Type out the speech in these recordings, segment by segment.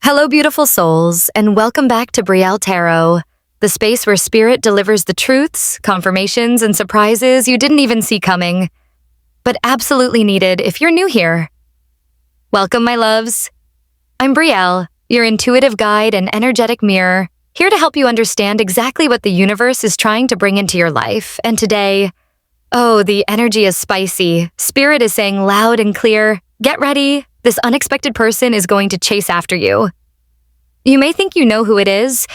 Hello, beautiful souls, and welcome back to Brielle Tarot, the space where spirit delivers the truths, confirmations, and surprises you didn't even see coming, but absolutely needed if you're new here. Welcome, my loves. I'm Brielle, your intuitive guide and energetic mirror, here to help you understand exactly what the universe is trying to bring into your life. And today, the energy is spicy. Spirit is saying loud and clear, get ready. This unexpected person is going to chase after you. You may think you know who it is,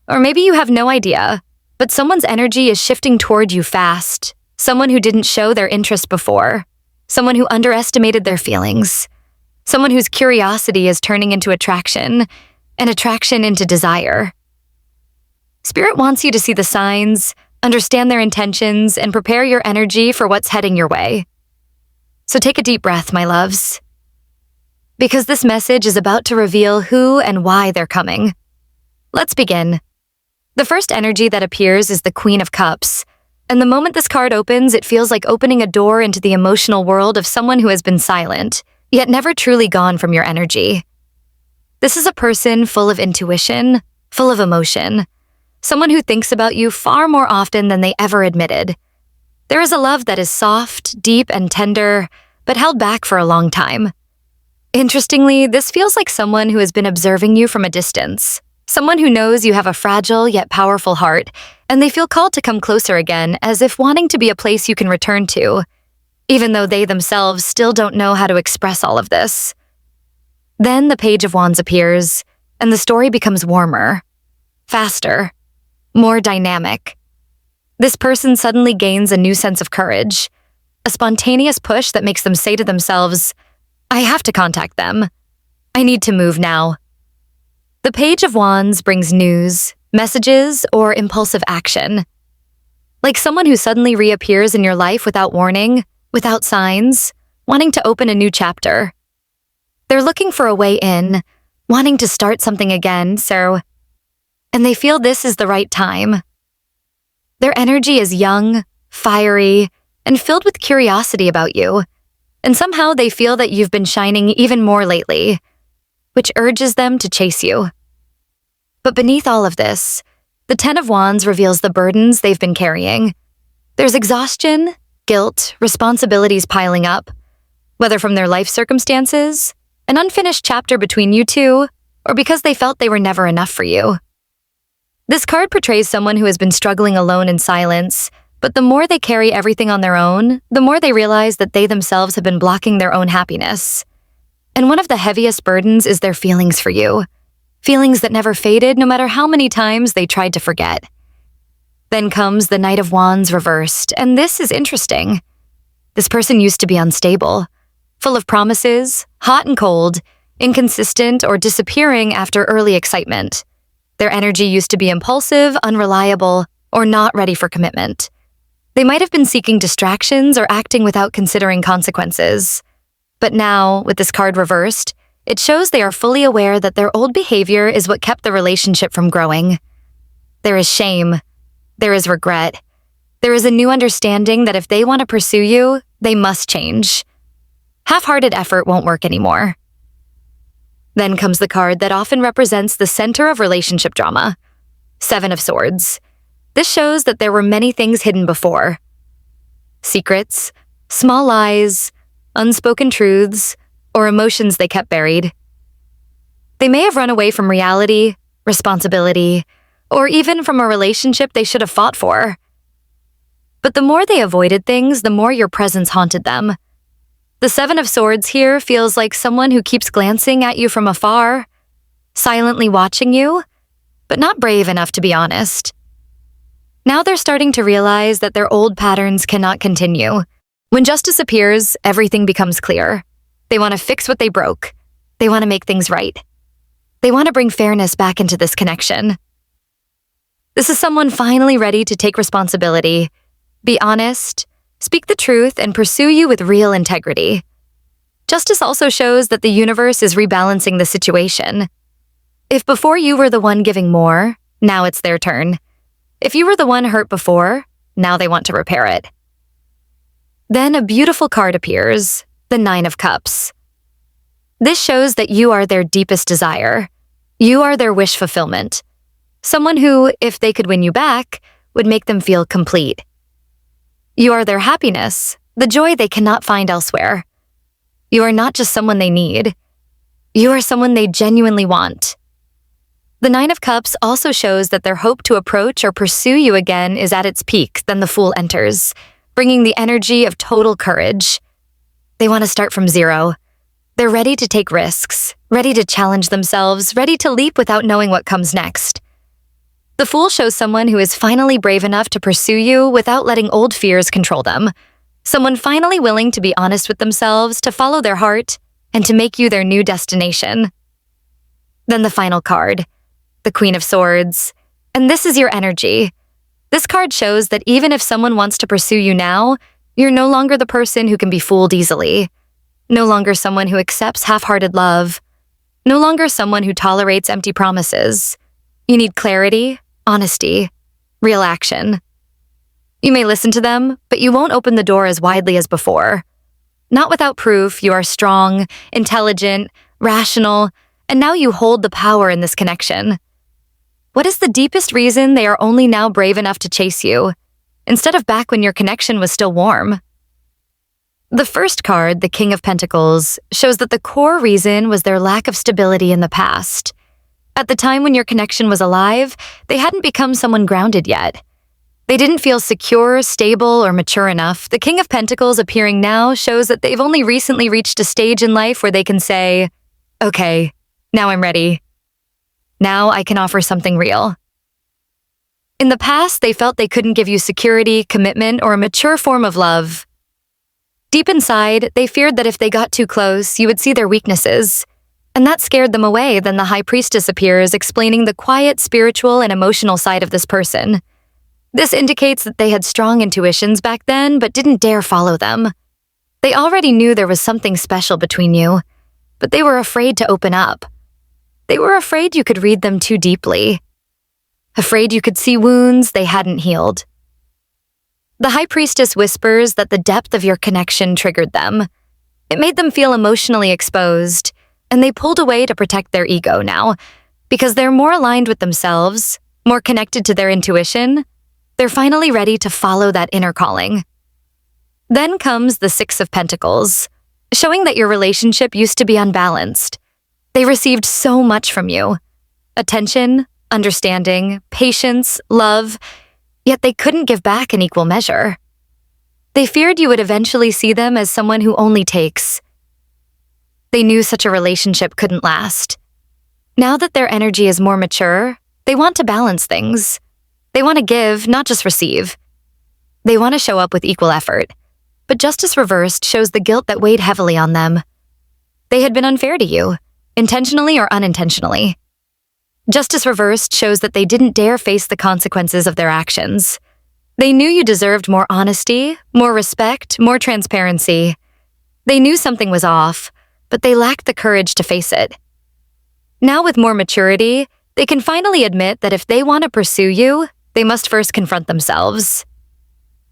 or maybe you have no idea, but someone's energy is shifting toward you fast. Someone who didn't show their interest before. Someone who underestimated their feelings. Someone whose curiosity is turning into attraction, and attraction into desire. Spirit wants you to see the signs, understand their intentions, and prepare your energy for what's heading your way. So take a deep breath, my loves, because this message is about to reveal who and why they're coming. Let's begin. The first energy that appears is the Queen of Cups, and the moment this card opens, it feels like opening a door into the emotional world of someone who has been silent, yet never truly gone from your energy. This is a person full of intuition, full of emotion, someone who thinks about you far more often than they ever admitted. There is a love that is soft, deep, and tender, but held back for a long time. Interestingly, this feels like someone who has been observing you from a distance, someone who knows you have a fragile yet powerful heart, and they feel called to come closer again, as if wanting to be a place you can return to, even though they themselves still don't know how to express all of this. Then the Page of Wands appears, and the story becomes warmer, faster, more dynamic. This person suddenly gains a new sense of courage, a spontaneous push that makes them say to themselves, I have to contact them. I need to move now. The Page of Wands brings news, messages, or impulsive action. Like someone who suddenly reappears in your life without warning, without signs, wanting to open a new chapter. They're looking for a way in, wanting to start something again, and they feel this is the right time. Their energy is young, fiery, and filled with curiosity about you. And somehow they feel that you've been shining even more lately, which urges them to chase you. But beneath all of this, the Ten of Wands reveals the burdens they've been carrying. There's exhaustion, guilt, responsibilities piling up, whether from their life circumstances, an unfinished chapter between you two, or because they felt they were never enough for you. This card portrays someone who has been struggling alone in silence, but the more they carry everything on their own, the more they realize that they themselves have been blocking their own happiness. And one of the heaviest burdens is their feelings for you. Feelings that never faded no matter how many times they tried to forget. Then comes the Knight of Wands reversed, and this is interesting. This person used to be unstable, full of promises, hot and cold, inconsistent, or disappearing after early excitement. Their energy used to be impulsive, unreliable, or not ready for commitment. They might have been seeking distractions or acting without considering consequences. But now, with this card reversed, it shows they are fully aware that their old behavior is what kept the relationship from growing. There is shame. There is regret. There is a new understanding that if they want to pursue you, they must change. Half-hearted effort won't work anymore. Then comes the card that often represents the center of relationship drama, Seven of Swords. This shows that there were many things hidden before. Secrets, small lies, unspoken truths, or emotions they kept buried. They may have run away from reality, responsibility, or even from a relationship they should have fought for. But the more they avoided things, the more your presence haunted them. The Seven of Swords here feels like someone who keeps glancing at you from afar, silently watching you, but not brave enough to be honest. Now they're starting to realize that their old patterns cannot continue. When justice appears, everything becomes clear. They want to fix what they broke. They want to make things right. They want to bring fairness back into this connection. This is someone finally ready to take responsibility, be honest, speak the truth, and pursue you with real integrity. Justice also shows that the universe is rebalancing the situation. If before you were the one giving more, now it's their turn. If you were the one hurt before, now they want to repair it. Then a beautiful card appears, the Nine of Cups. This shows that you are their deepest desire. You are their wish fulfillment. Someone who, if they could win you back, would make them feel complete. You are their happiness, the joy they cannot find elsewhere. You are not just someone they need. You are someone they genuinely want. The Nine of Cups also shows that their hope to approach or pursue you again is at its peak. Then the Fool enters, bringing the energy of total courage. They want to start from zero. They're ready to take risks, ready to challenge themselves, ready to leap without knowing what comes next. The Fool shows someone who is finally brave enough to pursue you without letting old fears control them. Someone finally willing to be honest with themselves, to follow their heart, and to make you their new destination. Then the final card, the Queen of Swords. And this is your energy. This card shows that even if someone wants to pursue you now, you're no longer the person who can be fooled easily. No longer someone who accepts half-hearted love. No longer someone who tolerates empty promises. You need clarity, honesty, real action. You may listen to them, but you won't open the door as widely as before. Not without proof, you are strong, intelligent, rational, and now you hold the power in this connection. What is the deepest reason they are only now brave enough to chase you, instead of back when your connection was still warm? The first card, the King of Pentacles, shows that the core reason was their lack of stability in the past. At the time when your connection was alive, they hadn't become someone grounded yet. They didn't feel secure, stable, or mature enough. The King of Pentacles appearing now shows that they've only recently reached a stage in life where they can say, okay, now I'm ready. Now I can offer something real. In the past, they felt they couldn't give you security, commitment, or a mature form of love. Deep inside, they feared that if they got too close, you would see their weaknesses. And that scared them away. Then the High Priestess appears, explaining the quiet, spiritual, and emotional side of this person. This indicates that they had strong intuitions back then, but didn't dare follow them. They already knew there was something special between you, but they were afraid to open up. They were afraid you could read them too deeply. Afraid you could see wounds they hadn't healed. The High Priestess whispers that the depth of your connection triggered them. It made them feel emotionally exposed, and they pulled away to protect their ego now. Because they're more aligned with themselves, more connected to their intuition, they're finally ready to follow that inner calling. Then comes the Six of Pentacles, showing that your relationship used to be unbalanced. They received so much from you. Attention, understanding, patience, love, yet they couldn't give back in equal measure. They feared you would eventually see them as someone who only takes. They knew such a relationship couldn't last. Now that their energy is more mature, they want to balance things. They want to give, not just receive. They want to show up with equal effort. But justice reversed shows the guilt that weighed heavily on them. They had been unfair to you, intentionally or unintentionally. Justice reversed shows that they didn't dare face the consequences of their actions. They knew you deserved more honesty, more respect, more transparency. They knew something was off, but they lacked the courage to face it. Now with more maturity, they can finally admit that if they want to pursue you, they must first confront themselves.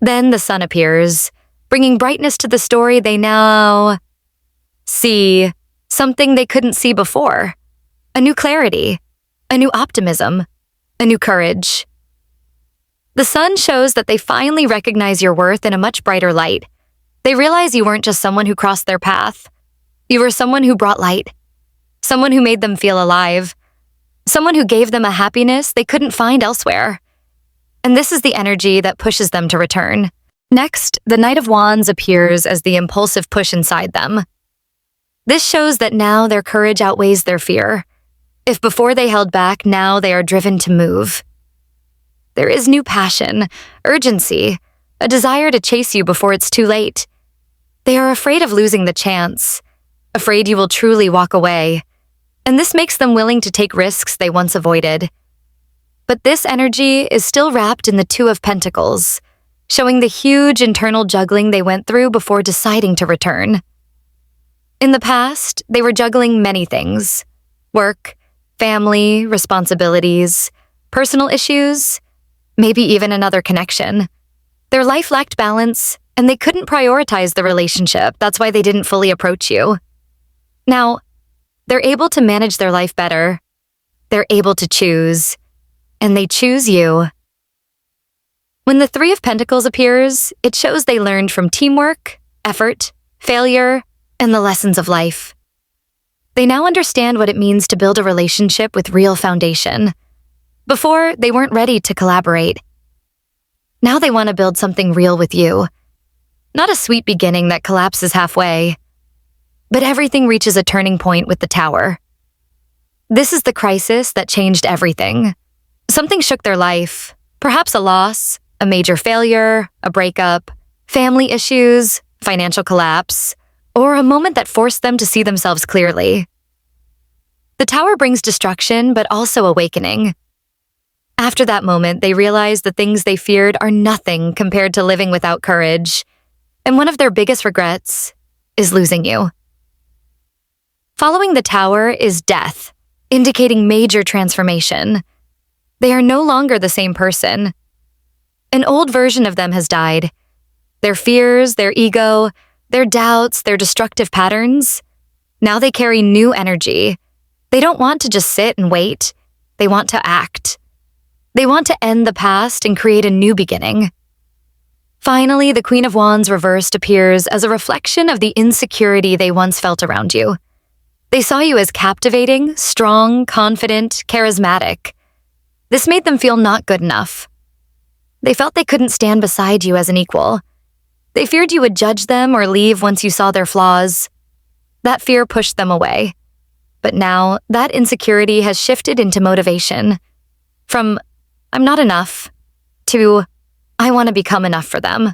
Then the sun appears, bringing brightness to the story they now see, something they couldn't see before. A new clarity, a new optimism, a new courage. The sun shows that they finally recognize your worth in a much brighter light. They realize you weren't just someone who crossed their path. You were someone who brought light, someone who made them feel alive, someone who gave them a happiness they couldn't find elsewhere. And this is the energy that pushes them to return. Next, the Knight of Wands appears as the impulsive push inside them. This shows that now their courage outweighs their fear. If before they held back, now they are driven to move. There is new passion, urgency, a desire to chase you before it's too late. They are afraid of losing the chance, afraid you will truly walk away. And this makes them willing to take risks they once avoided. But this energy is still wrapped in the Two of Pentacles, showing the huge internal juggling they went through before deciding to return. In the past, they were juggling many things: work, family, responsibilities, personal issues, maybe even another connection. Their life lacked balance, and they couldn't prioritize the relationship. That's why they didn't fully approach you. Now, they're able to manage their life better. they're able to choose, and they choose you. When the Three of Pentacles appears, it shows they learned from teamwork, effort, failure, and the lessons of life. They now understand what it means to build a relationship with real foundation. Before, they weren't ready to collaborate. Now they want to build something real with you. Not a sweet beginning that collapses halfway. But everything reaches a turning point with the Tower. This is the crisis that changed everything. Something shook their life, perhaps a loss, a major failure, a breakup, family issues, financial collapse, or a moment that forced them to see themselves clearly. The Tower brings destruction, but also awakening. After that moment, they realize the things they feared are nothing compared to living without courage, and one of their biggest regrets is losing you. Following the Tower is death, indicating major transformation. They are no longer the same person. An old version of them has died. Their fears, their ego, their doubts, their destructive patterns. Now they carry new energy. They don't want to just sit and wait. They want to act. They want to end the past and create a new beginning. Finally, the Queen of Wands reversed appears as a reflection of the insecurity they once felt around you. They saw you as captivating, strong, confident, charismatic. This made them feel not good enough. They felt they couldn't stand beside you as an equal. They feared you would judge them or leave once you saw their flaws. That fear pushed them away. But now, that insecurity has shifted into motivation. From, I'm not enough, to, I want to become enough for them.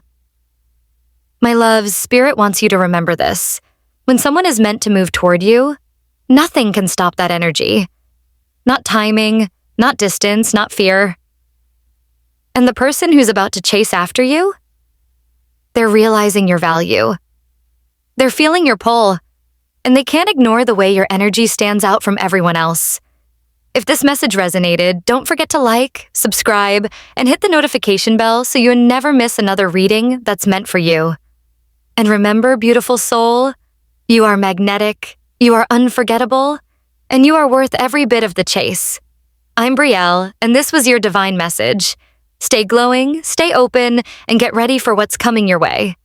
My loves, Spirit wants you to remember this. When someone is meant to move toward you, nothing can stop that energy. Not timing, not distance, not fear. And the person who's about to chase after you? They're realizing your value. They're feeling your pull, and they can't ignore the way your energy stands out from everyone else. If this message resonated, don't forget to like, subscribe, and hit the notification bell so you never miss another reading that's meant for you. And remember, beautiful soul, you are magnetic, you are unforgettable, and you are worth every bit of the chase. I'm Brielle, and this was your divine message. Stay glowing, stay open, and get ready for what's coming your way.